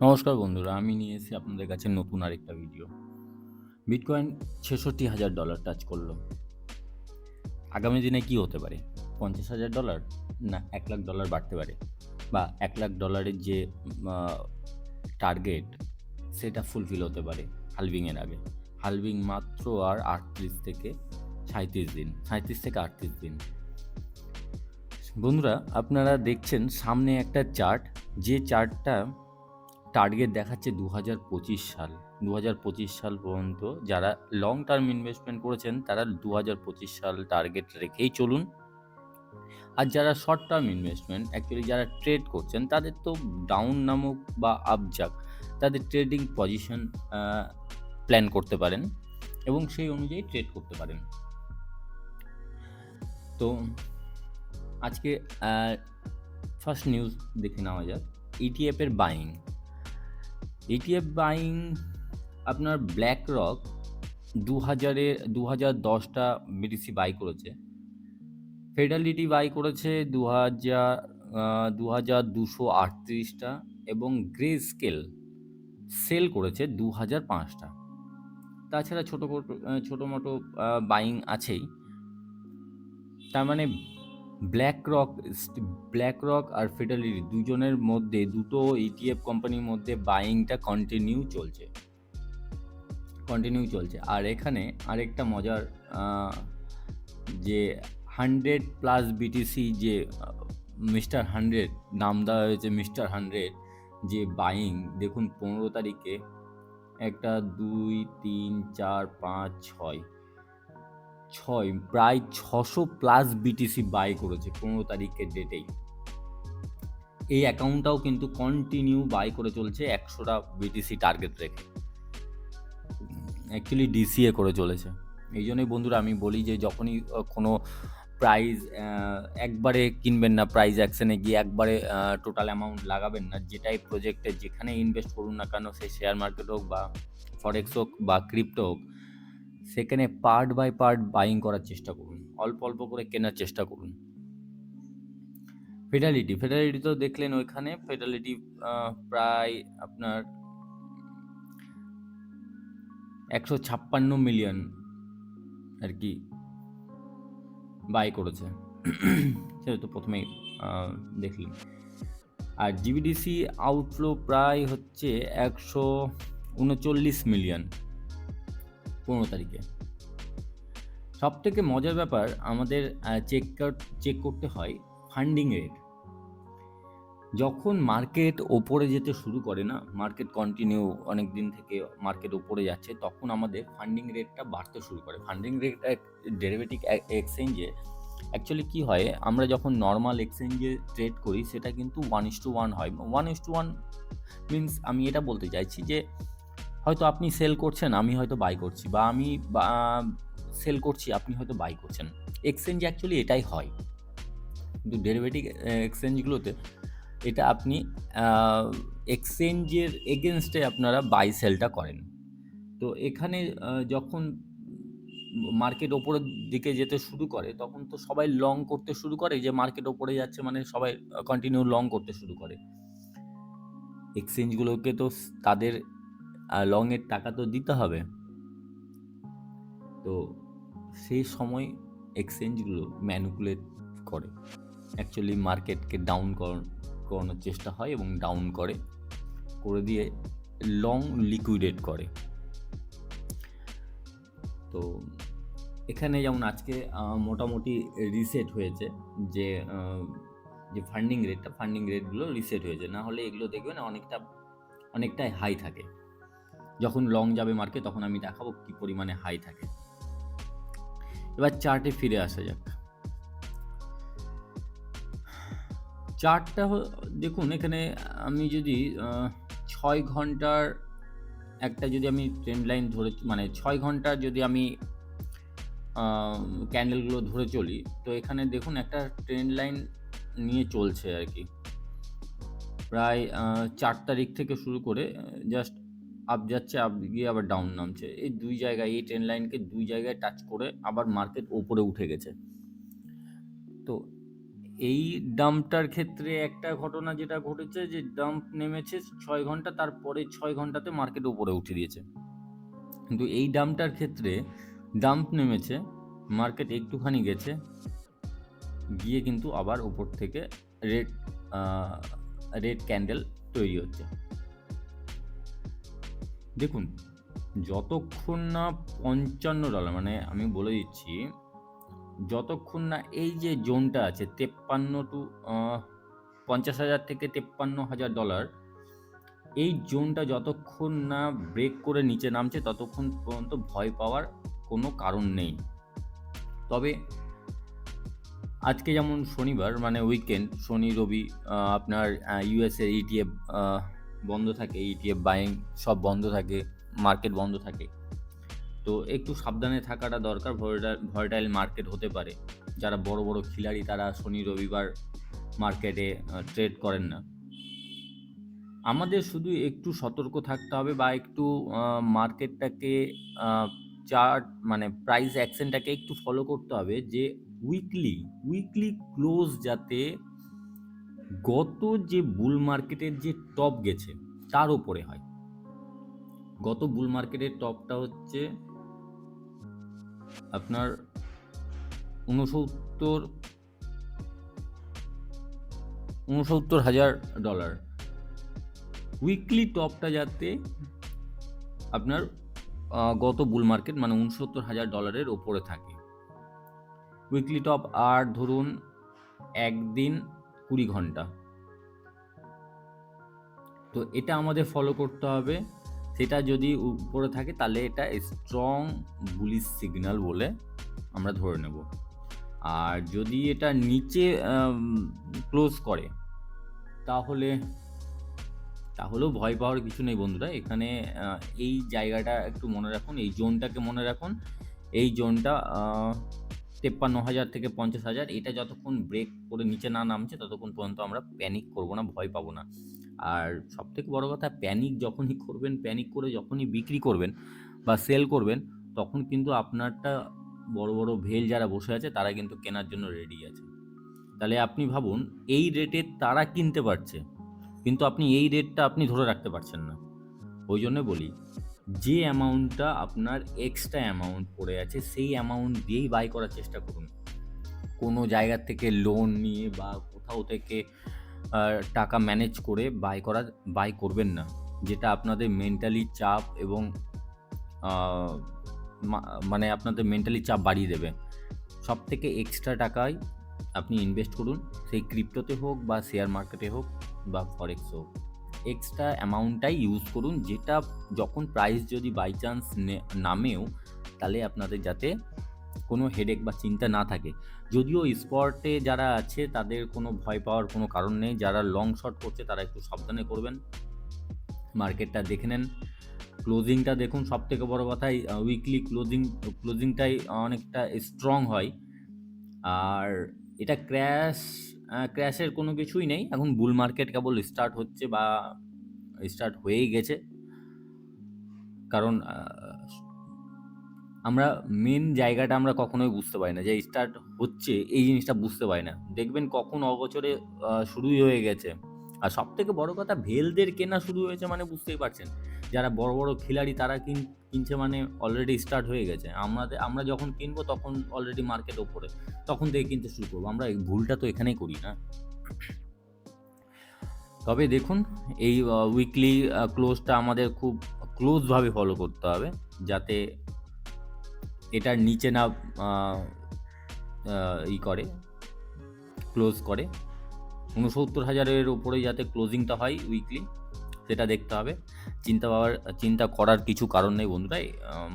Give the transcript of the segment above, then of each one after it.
নমস্কার বন্ধুরা, আমি নিয়ে এসেছি আপনাদের কাছে নতুন আরেকটা ভিডিও। বিটকয়েন $৬৬,০০০ টাচ করলো। আগামী দিনে কি হতে পারে? $৫০,০০০ না $১,০০,০০০ বাড়তে পারে, বা $১,০০,০০০ যে আ টার্গেট সেটা ফুলফিল হতে পারে হালভিংয়ের আগে। হালভিং মাত্র আর ৩৮ থেকে ৩৭ দিন, ৩৭ থেকে ৩৮ দিন। বন্ধুরা, আপনারা দেখছেন সামনে একটা চার্ট, যে চার্টটা টার্গেট দেখাচ্ছে ২০২৫ সাল। ২০২৫ সাল পর্যন্ত যারা লং টার্ম ইনভেস্টমেন্ট করেছেন তারা ২০২৫ সাল টার্গেট রেখেই চলুন। আর যারা শর্ট টার্ম ইনভেস্টমেন্ট অ্যাকচুয়ালি যারা ট্রেড করছেন তাদের তো ডাউন নামুক বা আপ যাক, তাদের ট্রেডিং পজিশন প্ল্যান করতে পারেন এবং সেই অনুযায়ী ট্রেড করতে পারেন। তো আজকে ফার্স্ট নিউজ দেখে নেওয়া যাক। ETF এর বাইং। ETF বাইং আপনার ব্ল্যাক রক ২০১০টা বিটিসি বাই করেছে। ফেডালিটি বাই করেছে ২,২38টা এবং গ্রে স্কেল সেল করেছে ২,০০৫টা। তাছাড়া ছোটোমোটো বাইং আছেই। তার মানে ব্ল্যাক রক আর ফেডালিটি দুজনের মধ্যে, দুটো ETF কোম্পানির মধ্যে বাইংটা কন্টিনিউ চলছে। আর এখানে আরেকটা মজার যে 100+ বিটিসি, যে মিস্টার 100 নাম দেওয়া হয়েছে, মিস্টার 100 যে বাইং দেখুন 15 তারিখে একটা 2 3 4 5 6 প্রায় 600+ বিটিসি বাই করেছে 15 তারিখের ডেটেই। এই অ্যাকাউন্টটাও কিন্তু কন্টিনিউ বাই করে চলছে 100টা বিটিসি টার্গেট রেখে। অ্যাকচুয়ালি ডিসিএ করে চলেছে। এই জন্যই বন্ধুরা আমি বলি যে যখনই কোনো প্রাইজ একবারে কিনবেন না, প্রাইজ অ্যাকশনে গিয়ে একবারে টোটাল অ্যামাউন্ট লাগাবেন না। যেটাই প্রজেক্টে যেখানে ইনভেস্ট করুন না কেন, সে শেয়ার মার্কেট হোক বা ফরেক্স হোক বা ক্রিপ্টো হোক, সেখানে পার্ট বাই পার্ট বাইং করার চেষ্টা করুন, অল্প অল্প করে কেনার চেষ্টা করুন। ফেডালিটি তো দেখলেন, ওইখানে ফেডালিটি প্রায় আপনার 156 মিলিয়ন আর কি বাই করেছে। সেটা তো প্রথমেই দেখলেন। আর জিবিডিসি আউটফ্লো প্রায় হচ্ছে 139 মিলিয়ন 15 তারিখে। সব থেকে মজার ব্যাপার আমাদের চেক করতে হয় ফান্ডিং রেট। যখন মার্কেট ওপরে যেতে শুরু করে না, মার্কেট কন্টিনিউ অনেক দিন থেকে মার্কেট ওপরে যাচ্ছে, তখন আমাদের ফান্ডিং রেটটা বাড়তে শুরু করে। ফান্ডিং রেট ডেরিভেটিভ এক্সচেঞ্জে অ্যাকচুয়ালি কী হয়, আমরা যখন নর্মাল এক্সচেঞ্জে ট্রেড করি সেটা কিন্তু 1:1 হয়। 1:1 মিনস আমি এটা বলতে চাইছি যে হয়তো আপনি সেল করছেন, আমি হয়তো বাই করছি, বা আমি সেল করছি, আপনি হয়তো বাই করছেন। এক্সচেঞ্জ অ্যাকচুয়ালি এটাই হয়, কিন্তু ডেরিভেটিভ এক্সচেঞ্জগুলোতে এটা আপনি এক্সচেঞ্জের এগেনস্টে আপনারা বাই সেলটা করেন। তো এখানে যখন মার্কেট ওপরের দিকে যেতে শুরু করে, তখন তো সবাই লং করতে শুরু করে, যে মার্কেট ওপরে যাচ্ছে মানে সবাই কন্টিনিউ লং করতে শুরু করে। এক্সচেঞ্জগুলোকে তো তাদের লংয়ের টাকা তো দিতে হবে। তো সেই সময় এক্সচেঞ্জগুলো ম্যানিপুলেট করে, অ্যাকচুয়ালি মার্কেটকে ডাউন করানোর চেষ্টা হয় এবং ডাউন করে দিয়ে লং লিকুইডেট করে। তো এখানে যেমন আজকে মোটামুটি রিসেট হয়েছে, যে ফান্ডিং রেটগুলো রিসেট হয়েছে। না হলে এগুলো দেখবেন অনেকটাই হাই থাকে। যখন লং যাবে মার্কেট, তখন আমি দেখাবো কি পরিমাণে হাই থাকে। এবার চার্টে ফিরে আসা যাক। চার্টটা দেখুন, এখানে আমি যদি 6 ঘন্টার একটা যদি আমি ট্রেন্ড লাইন ধরে, মানে 6 ঘন্টার যদি আমি ক্যান্ডেলগুলো ধরে চলি, তো এখানে দেখুন একটা ট্রেন্ড লাইন নিয়ে চলছে আর কি। প্রায় 4 তারিখ থেকে শুরু করে জাস্ট আপ যাচ্ছে, আপ গিয়ে আবার ডাউন নামছে। এই দুই জায়গায়, এই ট্রেন্ড লাইনকে দুই জায়গায় টাচ করে আবার মার্কেট ওপরে উঠে গেছে। তো এই ডাম্পটার ক্ষেত্রে একটা ঘটনা যেটা ঘটেছে যে ডাম্প নেমেছে 6 ঘন্টা, তারপরে 6 ঘন্টাতে মার্কেট উপরে উঠে দিয়েছে। কিন্তু এই ডাম্পটার ক্ষেত্রে ডাম্প নেমেছে, মার্কেট একটুখানি গেছে, গিয়ে কিন্তু আবার উপর থেকে রেড রেড ক্যান্ডেল তৈরি হচ্ছে। দেখুন, যতক্ষণ না $55, মানে আমি বলে দিচ্ছি, যতক্ষণ না এই যে জোনটা আছে 53 টু 50,000 থেকে $53,000, এই জোনটা যতক্ষণ না ব্রেক করে নিচে নামছে ততক্ষণ পর্যন্ত ভয় পাওয়ার কোনো কারণ নেই। তবে আজকে যেমন শনিবার, মানে উইকেন্ড, শনি রবি আপনার ইউএসের ইটিএফ বন্ধ থাকে, ইটিএফ বাইং সব বন্ধ থাকে, মার্কেট বন্ধ থাকে। তো একটু সাবধানে থাকাটা দরকার। ভয়েটাইল মার্কেট হতে পারে। যারা বড় বড় খিলাড়ি তারা শনি রবিবার মার্কেটে ট্রেড করেন না। আমাদের শুধু একটু সতর্ক থাকতে হবে বা একটু মার্কেটটাকে চার্ট মানে প্রাইস অ্যাকশনটাকে একটু ফলো করতে হবে যে উইকলি ক্লোজ যাতে গত যে বুল মার্কেটের যে টপ গেছে তার উপরে হয়। গত বুল মার্কেটের টপটা হচ্ছে আপনার $69,000। উইকলি টপটা যাতে আপনার গত বুল মার্কেট মানে $69,000 ওপরে থাকে। উইকলি টপ আর ধরুন একদিন 20 ঘন্টা। তো এটা আমাদের ফলো করতে হবে। সেটা যদি উপরে থাকে তাহলে এটা স্ট্রং বুলিশ সিগন্যাল বলে আমরা ধরে নেব। আর যদি এটা নিচে ক্লোজ করে তাহলেও ভয় পাওয়ার কিছু নেই বন্ধুরা। এখানে এই জায়গাটা একটু মনে রাখুন, এই জোনটাকে মনে রাখুন। এই জোনটা 53,000 থেকে 50,000, এটা যতক্ষণ ব্রেক করে নিচে না নামছে ততক্ষণ পর্যন্ত আমরা প্যানিক করব না, ভয় পাবো না। আর সবথেকে বড় কথা, প্যানিক যখনই করবেন, প্যানিক করে যখনই বিক্রি করবেন বা সেল করবেন, তখন কিন্তু আপনারটা বড় বড় ভেল যারা বসে আছে তারা কিন্তু কেনার জন্য রেডি আছে। তাহলে আপনি ভাবুন, এই রেটে তারা কিনতে পারছে, কিন্তু আপনি এই রেটটা আপনি ধরে রাখতে পারছেন না। ওই জন্য বলি, যে অ্যামাউন্টটা আপনার এক্সট্রা অ্যামাউন্ট পড়ে আছে সেই অ্যামাউন্ট দিয়েই বাই করার চেষ্টা করুন। কোনো জায়গা থেকে লোন নিয়ে বা কোথাও থেকে টাকা ম্যানেজ করে বাই করবেন না, যেটা আপনাদের মেন্টালি চাপ এবং মানে আপনাদের মেন্টালি চাপ বাড়িয়ে দেবে। সব থেকে এক্সট্রা টাকায় আপনি ইনভেস্ট করুন, সেই ক্রিপ্টোতে হোক বা শেয়ার মার্কেটে হোক বা ফরেক্স হোক। এক্সট্রা অ্যামাউন্টটাই ইউজ করুন, যেটা যখন প্রাইস যদি বাই চান্স নামেও, তাহলে আপনাদের যাতে কোনো হেডেক বা চিন্তা না থাকে। যদিও স্পটে যারা আছে তাদের কোনো ভয় পাওয়ার কোনো কারণ নেই। যারা লং শট করছে তারা একটু সাবধানে করবেন। মার্কেটটা দেখে নেন, ক্লোজিংটা দেখুন। সব থেকে বড় কথা, উইকলি ক্লোজিংটাই অনেকটা স্ট্রং হয়। আর এটা ক্র্যাশের কোনো কিছুই নেই। এখন বুল মার্কেট কেবল স্টার্ট হচ্ছে বা স্টার্ট হয়েই গেছে। কারণ আমরা মেন জায়গাটা আমরা কখনোই বুঝতে পারি না যে স্টার্ট হচ্ছে, এই জিনিসটা বুঝতে পারি না। দেখবেন কখন অগোচরে শুরুই হয়ে গেছে। আর সব থেকে বড় কথা, ভেলদের কেনা শুরু হয়েছে মানে বুঝতেই পারছেন, যারা বড় বড় খিলাড়ি তারা কিনছে মানে অলরেডি স্টার্ট হয়ে গেছে। আমরা যখন কিনবো তখন অলরেডি মার্কেট ওপরে, তখন থেকে কিনতে শুরু করবো। আমরা এই ভুলটা তো এখানেই করি না। তবে দেখুন, এই উইকলি ক্লোজটা আমাদের খুব ক্লোজভাবে ফলো করতে হবে, যাতে এটার নিচে না ক্লোজ করে। 69,000-এর উপরে যাতে ক্লোজিংটা হয় উইকলি, সেটা দেখতে হবে। চিন্তা করার কিছু কারণ নেই বন্ধুরা।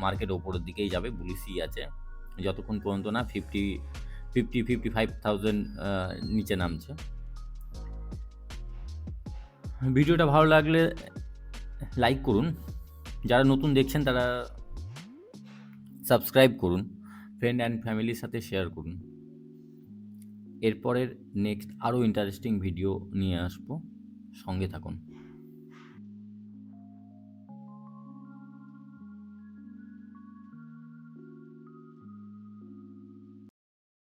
মার্কেট ওপরের দিকেই যাবে, বুলিশই আছে যতক্ষণ পর্যন্ত না 55,000 নিচে নামছে। ভিডিওটা ভালো লাগলে লাইক করুন, যারা নতুন দেখছেন তারা সাবস্ক্রাইব করুন, ফ্রেন্ড অ্যান্ড ফ্যামিলির সাথে শেয়ার করুন। এরপরের নেক্সট আরও ইন্টারেস্টিং ভিডিও নিয়ে আসবো, সঙ্গে থাকুন।